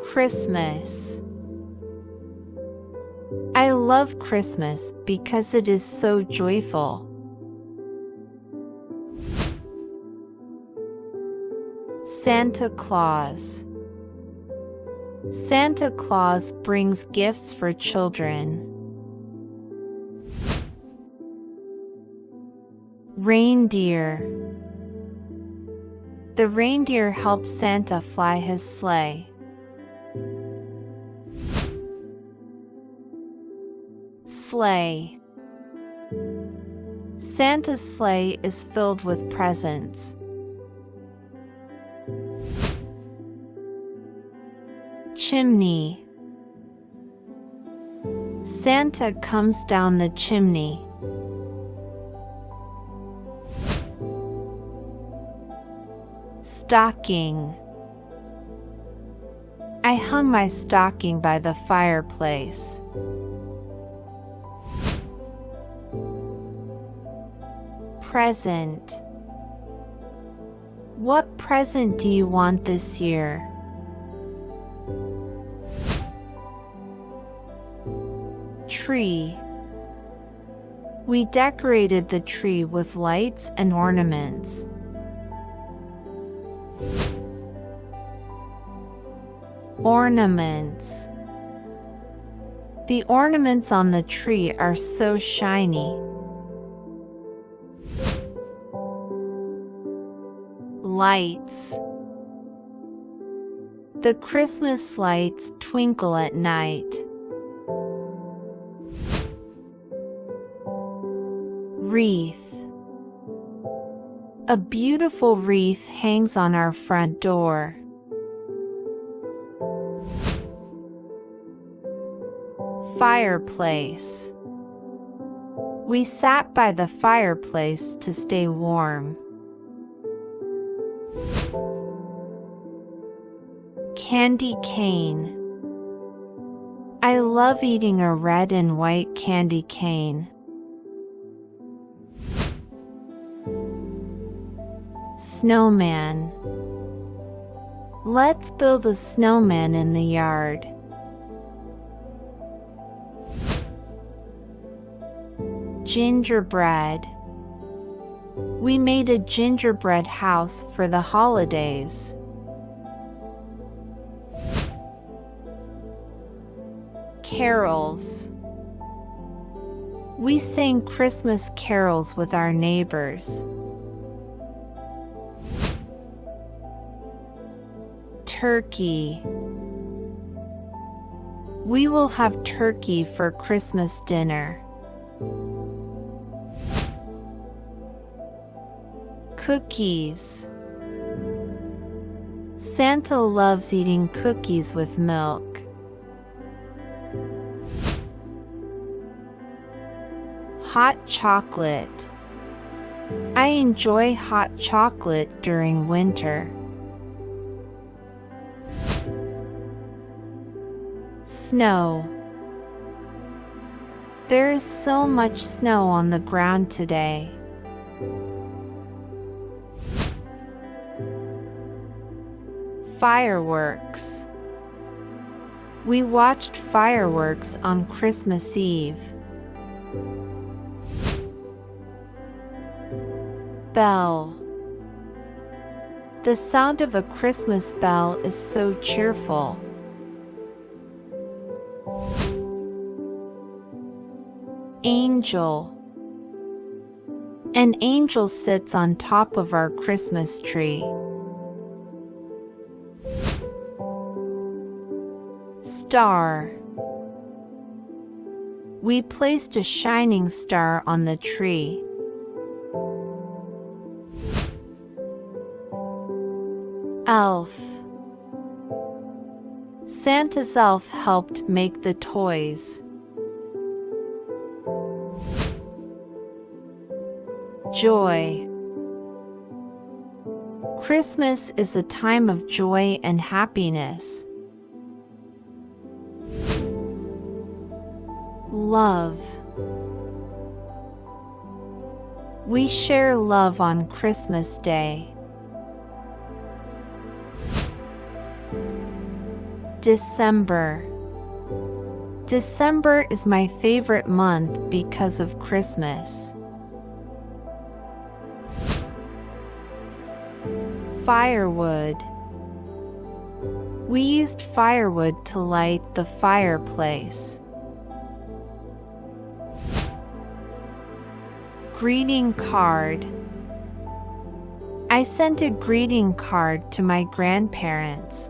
Christmas. I love Christmas because it is so joyful. Santa Claus. Santa Claus brings gifts for children. Reindeer. The reindeer help Santa fly his sleigh. Sleigh. Santa's sleigh is filled with presents. Chimney. Santa comes down the chimney. Stocking. I hung my stocking by the fireplace. Present. What present do you want this year? Tree. We decorated the tree with lights and ornaments. Ornaments. The ornaments on the tree are so shiny. Lights. The Christmas lights twinkle at night. Wreath. A beautiful wreath hangs on our front door. Fireplace. We sat by the fireplace to stay warm. Candy cane. I love eating a red and white candy cane. Snowman. Let's build a snowman in the yard. Gingerbread. We made a gingerbread house for the holidays. Carols. We sang Christmas carols with our neighbors. Turkey. We will have turkey for Christmas dinner. Cookies. Santa loves eating cookies with milk. Hot chocolate. I enjoy hot chocolate during winter. Snow. There is so much snow on the ground today. Fireworks. We watched fireworks on Christmas Eve. Bell. The sound of a Christmas bell is so cheerful. Angel. An angel sits on top of our Christmas tree. Star. We placed a shining star on the tree. Elf. Santa's elf helped make the toys. Joy. Christmas is a time of joy and happiness. Love. We share love on Christmas Day. December. December is my favorite month because of Christmas. Firewood. We used firewood to light the fireplace. Greeting card. I sent a greeting card to my grandparents.